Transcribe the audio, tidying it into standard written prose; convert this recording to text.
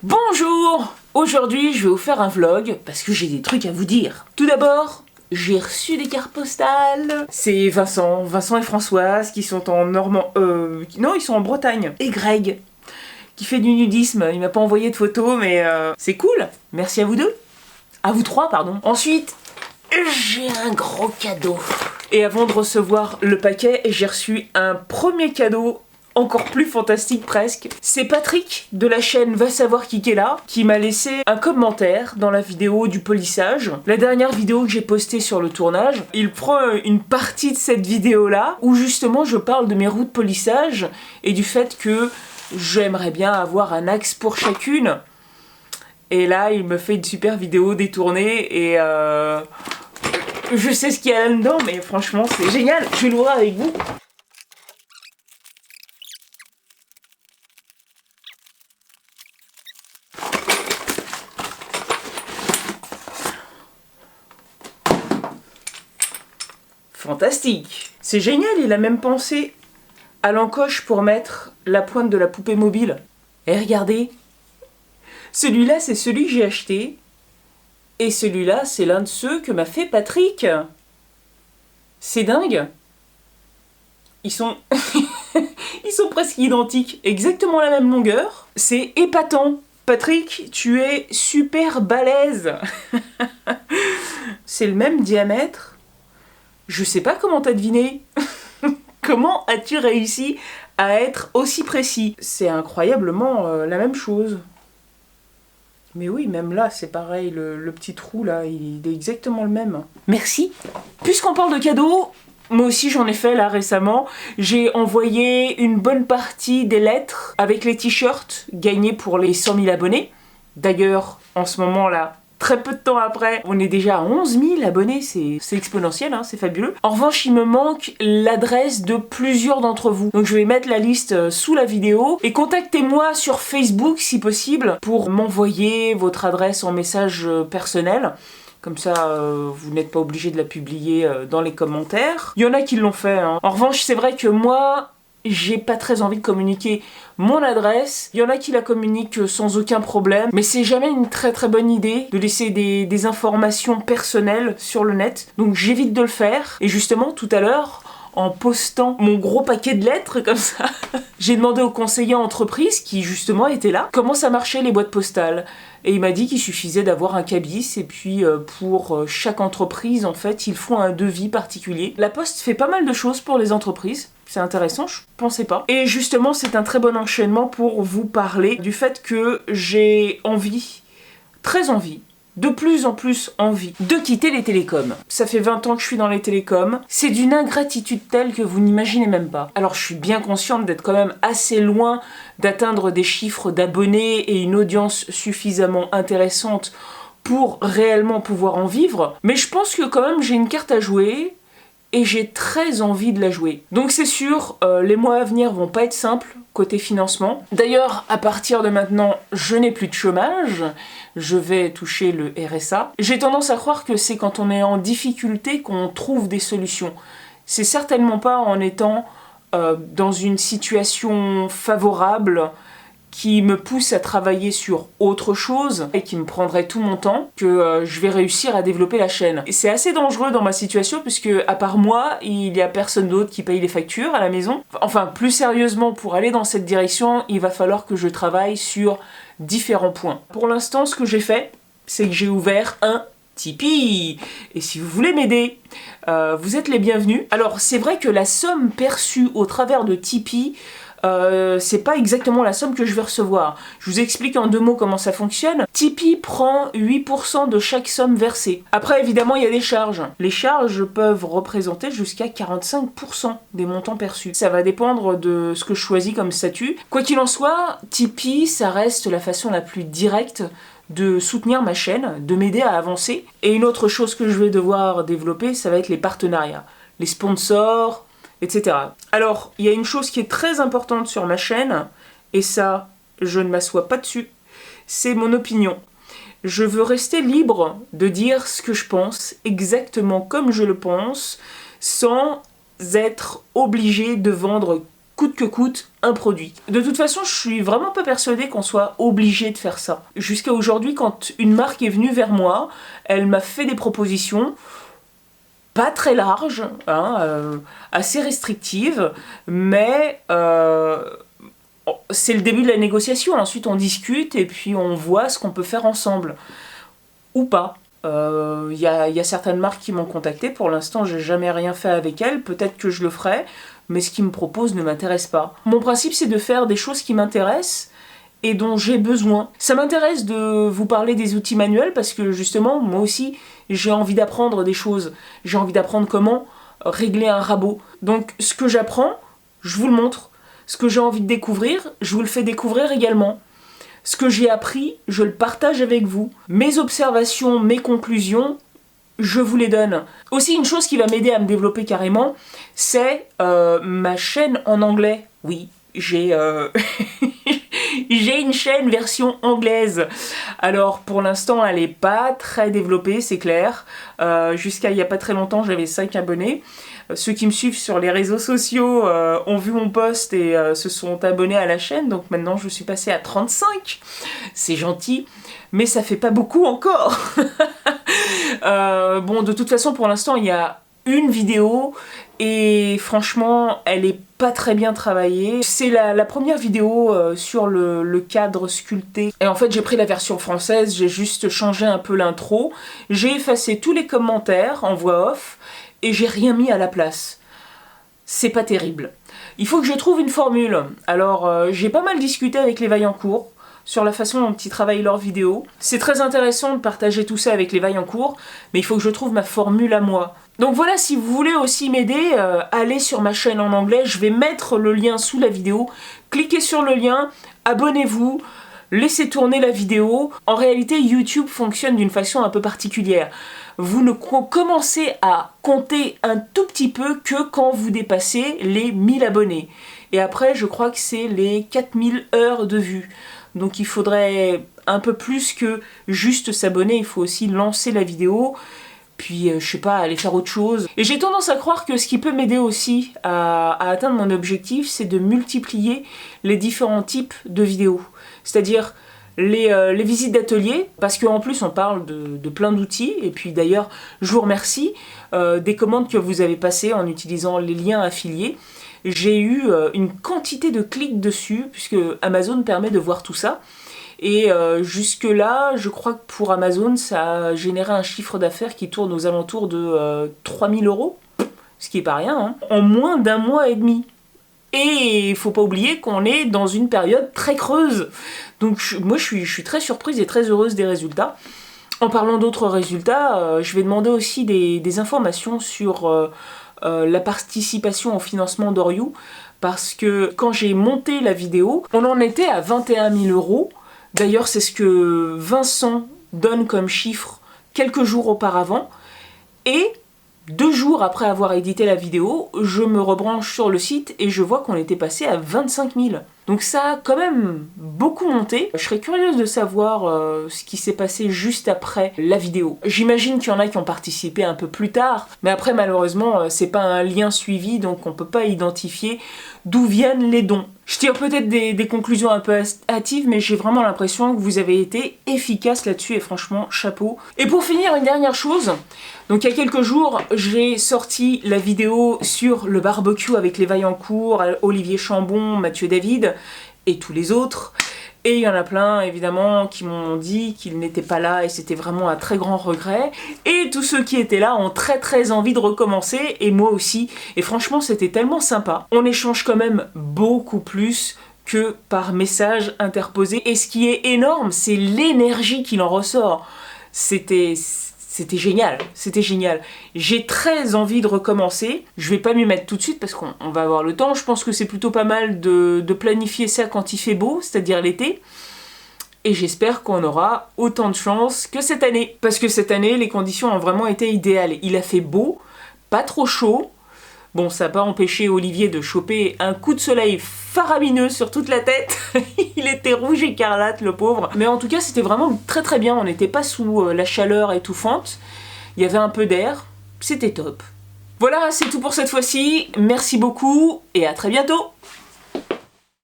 Bonjour! Aujourd'hui, je vais vous faire un vlog parce que j'ai des trucs à vous dire. Tout d'abord, j'ai reçu des cartes postales. C'est Vincent et Françoise qui sont en non, ils sont en Bretagne. Et Greg, qui fait du nudisme. Il m'a pas envoyé de photos, mais c'est cool. Merci à vous deux. À vous trois, pardon. Ensuite, j'ai un gros cadeau. Et avant de recevoir le paquet, j'ai reçu un premier cadeau encore plus fantastique presque. C'est Patrick de la chaîne Va savoir qui est là qui m'a laissé un commentaire dans la vidéo du polissage. La dernière vidéo que j'ai postée sur le tournage, il prend une partie de cette vidéo là où justement je parle de mes roues de polissage et du fait que j'aimerais bien avoir un axe pour chacune. Et là il me fait une super vidéo détournée et je sais ce qu'il y a là-dedans mais franchement c'est génial. Je vais l'ouvrir avec vous. Fantastique! C'est génial, il a même pensé à l'encoche pour mettre la pointe de la poupée mobile. Et regardez, celui-là c'est celui que j'ai acheté, et celui-là c'est l'un de ceux que m'a fait Patrick. C'est dingue! Ils sont... Ils sont presque identiques, exactement la même longueur. C'est épatant. Patrick, tu es super balèze. C'est le même diamètre. Je sais pas comment t'as deviné. Comment as-tu réussi à être aussi précis? C'est incroyablement la même chose. Mais oui, même là, c'est pareil, le petit trou là, il est exactement le même. Merci. Puisqu'on parle de cadeaux, moi aussi j'en ai fait là récemment. J'ai envoyé une bonne partie des lettres avec les t-shirts gagnés pour les 100 000 abonnés. D'ailleurs, en ce moment là, très peu de temps après, on est déjà à 11 000 abonnés, c'est exponentiel, hein, c'est fabuleux. En revanche, il me manque l'adresse de plusieurs d'entre vous. Donc je vais mettre la liste sous la vidéo. Et contactez-moi sur Facebook si possible pour m'envoyer votre adresse en message personnel. Comme ça, vous n'êtes pas obligé de la publier dans les commentaires. Il y en a qui l'ont fait, hein. En revanche, c'est vrai que moi, j'ai pas très envie de communiquer mon adresse. Il y en a qui la communiquent sans aucun problème, mais c'est jamais une très bonne idée de laisser des informations personnelles sur le net. Donc j'évite de le faire. Et justement, tout à l'heure, en postant mon gros paquet de lettres comme ça, j'ai demandé au conseiller entreprise, qui justement était là, comment ça marchait les boîtes postales. Et il m'a dit qu'il suffisait d'avoir un cabis et puis pour chaque entreprise, en fait, ils font un devis particulier. La Poste fait pas mal de choses pour les entreprises. C'est intéressant, je pensais pas. Et justement, c'est un très bon enchaînement pour vous parler du fait que j'ai envie, très envie, de plus en plus envie de quitter les télécoms. Ça fait 20 ans que je suis dans les télécoms. C'est d'une ingratitude telle que vous n'imaginez même pas. Alors je suis bien consciente d'être quand même assez loin d'atteindre des chiffres d'abonnés et une audience suffisamment intéressante pour réellement pouvoir en vivre. Mais je pense que quand même j'ai une carte à jouer et j'ai très envie de la jouer. Donc c'est sûr, les mois à venir vont pas être simples côté financement. D'ailleurs, à partir de maintenant, je n'ai plus de chômage, je vais toucher le RSA. J'ai tendance à croire que c'est quand on est en difficulté qu'on trouve des solutions. C'est certainement pas en étant dans une situation favorable qui me pousse à travailler sur autre chose et qui me prendrait tout mon temps, que je vais réussir à développer la chaîne. Et c'est assez dangereux dans ma situation puisque à part moi, il y a personne d'autre qui paye les factures à la maison. Enfin, plus sérieusement, pour aller dans cette direction, il va falloir que je travaille sur différents points. Pour l'instant, ce que j'ai fait, c'est que j'ai ouvert un Tipeee. Et si vous voulez m'aider, vous êtes les bienvenus. Alors, c'est vrai que la somme perçue au travers de Tipeee, c'est pas exactement la somme que je vais recevoir. Je vous explique en 2 mots comment ça fonctionne. Tipeee prend 8% de chaque somme versée. Après, évidemment, il y a des charges. Les charges peuvent représenter jusqu'à 45% des montants perçus. Ça va dépendre de ce que je choisis comme statut. Quoi qu'il en soit, Tipeee, ça reste la façon la plus directe de soutenir ma chaîne, de m'aider à avancer. Et une autre chose que je vais devoir développer, ça va être les partenariats. Les sponsors, etc. Alors, il y a une chose qui est très importante sur ma chaîne, et ça, je ne m'assois pas dessus, c'est mon opinion. Je veux rester libre de dire ce que je pense, exactement comme je le pense, sans être obligé de vendre coûte que coûte un produit. De toute façon, je suis vraiment pas persuadée qu'on soit obligé de faire ça. Jusqu'à aujourd'hui, quand une marque est venue vers moi, elle m'a fait des propositions pas très larges, assez restrictives, mais c'est le début de la négociation. Ensuite, on discute et puis on voit ce qu'on peut faire ensemble. Ou pas. Il y a certaines marques qui m'ont contacté. Pour l'instant, j'ai jamais rien fait avec elles. Peut-être que je le ferai, mais ce qu'ils me proposent ne m'intéresse pas. Mon principe, c'est de faire des choses qui m'intéressent et dont j'ai besoin. Ça m'intéresse de vous parler des outils manuels parce que justement, moi aussi, j'ai envie d'apprendre des choses. J'ai envie d'apprendre comment régler un rabot. Donc, ce que j'apprends, je vous le montre. Ce que j'ai envie de découvrir, je vous le fais découvrir également. Ce que j'ai appris, je le partage avec vous. Mes observations, mes conclusions, je vous les donne. Aussi, une chose qui va m'aider à me développer carrément, c'est ma chaîne en anglais. Oui, j'ai une chaîne version anglaise. Alors, pour l'instant, elle n'est pas très développée, c'est clair. Jusqu'à il n'y a pas très longtemps, j'avais 5 abonnés. Ceux qui me suivent sur les réseaux sociaux ont vu mon post et se sont abonnés à la chaîne. Donc maintenant, je suis passée à 35. C'est gentil, mais ça fait pas beaucoup encore. Bon, de toute façon, pour l'instant, il y a une vidéo et franchement, elle est pas très bien travaillée. C'est la première vidéo sur le cadre sculpté. Et en fait, j'ai pris la version française, j'ai juste changé un peu l'intro. J'ai effacé tous les commentaires en voix off et j'ai rien mis à la place. C'est pas terrible. Il faut que je trouve une formule. Alors, j'ai pas mal discuté avec les Vaillancourt sur la façon dont ils travaillent leurs vidéos. C'est très intéressant de partager tout ça avec les Vaillancourt, mais il faut que je trouve ma formule à moi. Donc voilà, si vous voulez aussi m'aider, allez sur ma chaîne en anglais, je vais mettre le lien sous la vidéo. Cliquez sur le lien, abonnez-vous, laissez tourner la vidéo. En réalité, YouTube fonctionne d'une façon un peu particulière. Vous ne commencez à compter un tout petit peu que quand vous dépassez les 1000 abonnés. Et après, je crois que c'est les 4000 heures de vue. Donc il faudrait un peu plus que juste s'abonner, il faut aussi lancer la vidéo, puis je sais pas, aller faire autre chose. Et j'ai tendance à croire que ce qui peut m'aider aussi à atteindre mon objectif, c'est de multiplier les différents types de vidéos. C'est-à-dire les visites d'atelier, parce qu'en plus on parle de plein d'outils, et puis d'ailleurs je vous remercie des commandes que vous avez passées en utilisant les liens affiliés. J'ai eu une quantité de clics dessus, puisque Amazon permet de voir tout ça. Et jusque-là, je crois que pour Amazon, ça a généré un chiffre d'affaires qui tourne aux alentours de 3000 €, ce qui est pas rien, hein, en moins d'un mois et demi. Et il faut pas oublier qu'on est dans une période très creuse. Donc moi, je suis très surprise et très heureuse des résultats. En parlant d'autres résultats, je vais demander aussi des informations sur la participation au financement d'Oriou, parce que quand j'ai monté la vidéo, on en était à 21 000 €. D'ailleurs, c'est ce que Vincent donne comme chiffre quelques jours auparavant. Et 2 jours après avoir édité la vidéo, je me rebranche sur le site et je vois qu'on était passé à 25 000. Donc ça a quand même beaucoup monté. Je serais curieuse de savoir ce qui s'est passé juste après la vidéo. J'imagine qu'il y en a qui ont participé un peu plus tard, mais après malheureusement c'est pas un lien suivi, donc on peut pas identifier d'où viennent les dons. Je tire peut-être des conclusions un peu hâtives, mais j'ai vraiment l'impression que vous avez été efficace là-dessus et franchement chapeau. Et pour finir, une dernière chose. Donc il y a quelques jours, j'ai sorti la vidéo sur le barbecue avec les Vaillancourt, Olivier Chambon, Mathieu David et tous les autres. Et il y en a plein, évidemment, qui m'ont dit qu'ils n'étaient pas là et c'était vraiment un très grand regret. Et tous ceux qui étaient là ont très envie de recommencer, et moi aussi. Et franchement, c'était tellement sympa. On échange quand même beaucoup plus que par message interposé. Et ce qui est énorme, c'est l'énergie qu'il en ressort. C'était génial, c'était génial. J'ai très envie de recommencer. Je vais pas m'y mettre tout de suite parce qu'on va avoir le temps. Je pense que c'est plutôt pas mal de planifier ça quand il fait beau, c'est-à-dire l'été. Et j'espère qu'on aura autant de chance que cette année. Parce que cette année, les conditions ont vraiment été idéales. Il a fait beau, pas trop chaud. Bon, ça n'a pas empêché Olivier de choper un coup de soleil faramineux sur toute la tête. Il était rouge écarlate, le pauvre. Mais en tout cas, c'était vraiment très bien. On n'était pas sous la chaleur étouffante. Il y avait un peu d'air. C'était top. Voilà, c'est tout pour cette fois-ci. Merci beaucoup et à très bientôt.